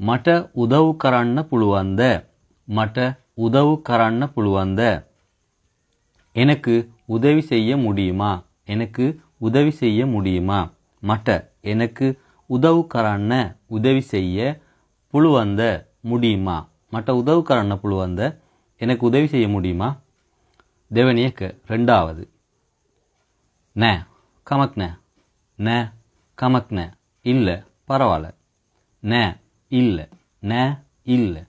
මට උදව් කරන්න පුළුවන්ද? මට உதவு කරන්න පුළුවන්ද? எனக்கு உதவி செய்ய முடியுமா? எனக்கு உதவி செய்ய முடியுமா? மට எனக்கு உதவு කරන්න உதவி செய்ய පුළුවන්ද? முடியுமா? மට உதவு කරන්න පුළුවන්ද? எனக்கு உதவி செய்ய முடியுமா? දෙවෙනි එක ரெண்டாவது நே கமக் நே நே கமக் நே இல்ல பரவாயில்ல நே இல்ல நே இல்ல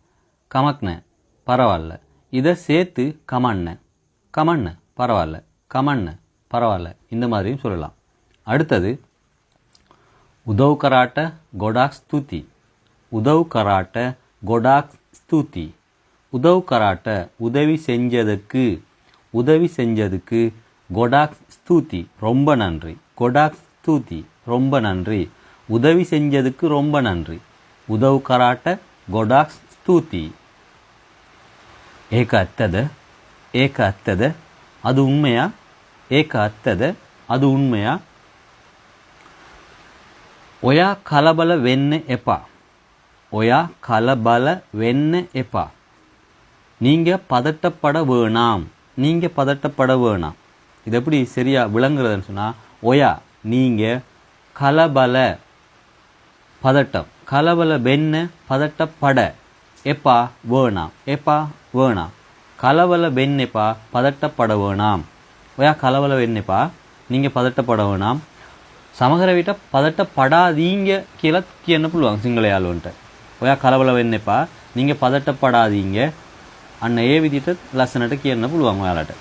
கமக் நே பரவாயில்ல இதை சேர்த்து கமண்ண கமண்ண பரவாயில்ல கமண்ண பரவாயில்ல இந்த மாதிரியும் சொல்லலாம். அடுத்தது உதவு கராட்ட கொடாக் ஸ்துதி. உதவு கராட்ட கொடாக் ஸ்துதி. உதவு கராட்ட உதவி செஞ்சதுக்கு கொடாக் ஸ்துதி ரொம்ப நன்றி. கொடாக் ஸ்துதி ரொம்ப நன்றி. உதவி செஞ்சதுக்கு ரொம்ப நன்றி. உதவு கராட்ட கொடாக் ஸ்துதி. ඒක ඇත්තද? ඒක ඇත්තද? அது உண்மையா? ඒක ඇත්තද? அது உண்மையா? ඔයා කලබල වෙන්න එපා. ඔයා කලබල වෙන්න එපா. நீங்க பதட்டப்பட வேணாம். நீங்க பதட்டப்பட வேணாம். இது எப்படி சரியா விளங்குறதுன்னு சொன்னா ஒயா நீங்க கலபல பதட்டம் கலபல வெண்ண பதட்டப்பட எப்பா வேணாம் எப்பா வேணாம் கலவல வெண்ணெப்பா பதட்டப்பட வேணாம். ஒயா கலவல வெண்ணெப்பா நீங்கள் பதட்டப்பட வேணாம். சமகர வீட்டை பதட்டப்படாதீங்க கீழே என்ன சொல்லுவாங்க சிங்களையாளுன்ட்டு. ஒயா கலவல வெண்ணெப்பா நீங்கள் பதட்டப்படாதீங்க அண்ணன் ஏ விதிட்டு லசனட்டு கீழே சொல்லுவாங்க ஒயாளாட்ட.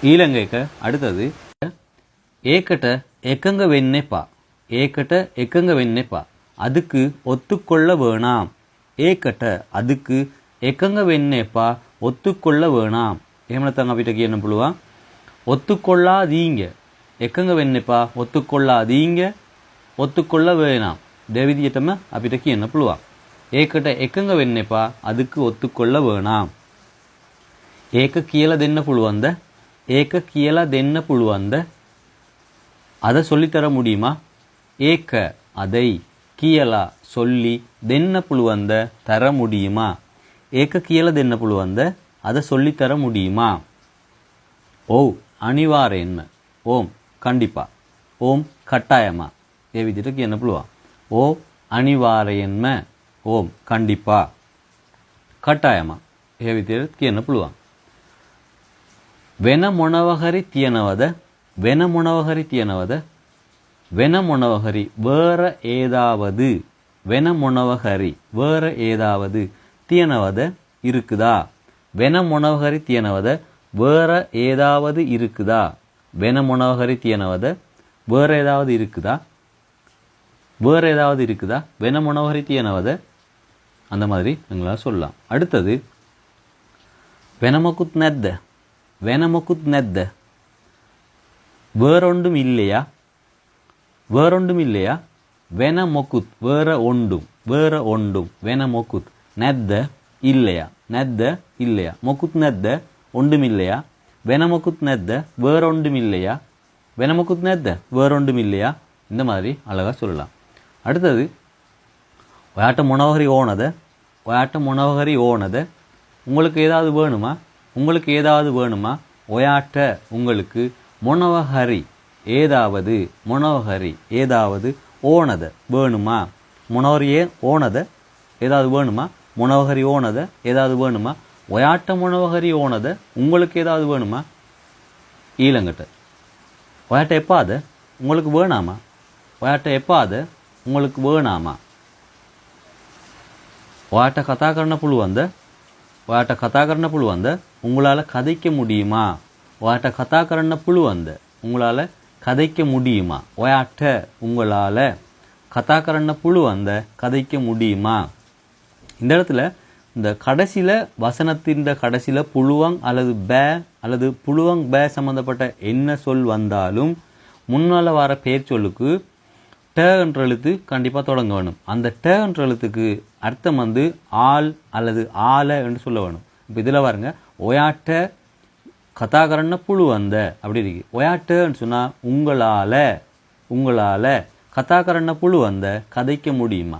ඊළඟ அடுத்தது ஏக்கட்ட எக்கங்க வெண்ணெப்பா. ஏக்கட்ட எக்கங்க வெண்ணெப்பா அதுக்கு ஒத்துக்கொள்ள வேணாம். ஏக்கட்ட அதுக்கு එකඟ වෙන්න එපා ஒத்துக்கொள்ள வேணாம். එහෙම නැත්නම් අපිට කියන්න පුළුවන් ஒத்துக்கொள்ளாதீங்க. එකඟ වෙන්න එපා ஒத்துக்கொள்ளாதீங்க ஒத்துக்கொள்ள வேணாம். දෙවිදියටම අපිට කියන්න පුළුවන්. ඒකට එකඟ වෙන්න එපා அதுக்கு ஒத்துக்கொள்ள வேணாம். ඒක කියලා දෙන්න පුළුවන්ද? ඒක කියලා දෙන්න පුළුවන්ද? அத சொல்லி தர முடியுமா? ඒක அதை කියලා சொல்லி දෙන්න පුළුවන්ද? தர முடியுமா? ඒක කියලා දෙන්න පුළුවන්ද? அத சொல்லி தர முடியுமா? ஓவ் அனிவார்යෙන්ම. ஓம் கண்டிப்பா. ஓம் கட்டாயமா. ඒ විදිහට කියන්න පුළුවන්. ஓ අනිවාර්යෙන්ම. ஓம் கண்டிப்பா. කටායම. ඒ විදිහට කියන්න පුළුවන්. වෙන මොනව හරි තියනවද? වෙන මොනව හරි තියනවද? වෙන මොනව හරි வேற ஏதாவது. වෙන මොනව හරි வேற ஏதாவது තියනවද இருக்குதா? වෙන මොනව හරි තියනවද? வேற ஏதாவது இருக்குதா? වෙන මොනව හරි තියනවද? வேற ஏதாவது இருக்குதா? வேற ஏதாவது இருக்குதா? වෙන මොනව හරි තියනවද? அந்த மாதிரி நீங்களாம் சொல்லலாம். அடுத்தது වෙන මොකුත් නැද්ද? වෙන මොකුත් නැද්ද? வேறொன்றும் இல்லையா? வேறொன்றும் இல்லையா? වෙන මොකුත් வேற ஒன்றும் வேற ஒன்றும் වෙන මොකුත් නැද්ද இல்லையா? නැද්ද இல்லையா? මොකුත් නැද්ද ஒன்றும் இல்லையா? වෙන මොකුත් නැද්ද வேற ஒன்றும் இல்லையா? වෙන මොකුත් නැද්ද வேற ஒன்றும் இல்லையா? இந்த மாதிரி அழகா சொல்லலாம். அடுத்தது ஒயாட்ட முனவகரி ஓனத. ஒயாட்ட முனவகரி ஓனத. உங்களுக்கு ஏதாவது வேணுமா? உங்களுக்கு ஏதாவது வேணுமா? ஒயாட்ட உங்களுக்கு முனவகரி ஏதாவது முனவகரி ஏதாவது ஓனத வேணுமா? முனவரி ஓனத ஏதாவது வேணுமா? முனவகரி ஓனத ஏதாவது வேணுமா? ஒயாட்ட முனவகரி ஓனத உங்களுக்கு ஏதாவது வேணுமா? ඊළඟට ஒயாட்ட எப்பாத உங்களுக்கு வேணாமா? ஒயாட்ட எப்பாத உங்களுக்கு வேணாமா? ஒயாட்ட கதா කරන්න පුළුවන්ද? ஒயாட்ட கதா කරන්න පුළුවන්ද? உங்களால் கதைக்க முடியுமா? ஒயாட்ட கதா කරන්න පුළුවන්ද? உங்களால் கதைக்க முடியுமா? ஒயாட்ட உங்களால் கதா කරන්න පුළුවන්ද? கதைக்க முடியுமா? இந்த இடத்துல இந்த கடைசியில் வசனத்தின் கடைசியில் புழுவங் அல்லது பே அல்லது புழுவங் பே சம்மந்தப்பட்ட என்ன சொல் வந்தாலும் முன்னால் வர பெயர் சொல்லுக்கு ட என்ற எழுத்து கண்டிப்பாக தொடங்க வேணும். அந்த ட என்ற எழுத்துக்கு அர்த்தம் வந்து ஆள் அல்லது ஆல என்று சொல்ல வேணும். இப்போ இதில் பாருங்க ஒயாட்ட கதா කරන්න පුළුවන්ද அப்படி இருக்கு. ஒயாட்டன்னு சொன்னால் உங்களால் கதா කරන්න පුළුවන්ද கதைக்க முடியுமா?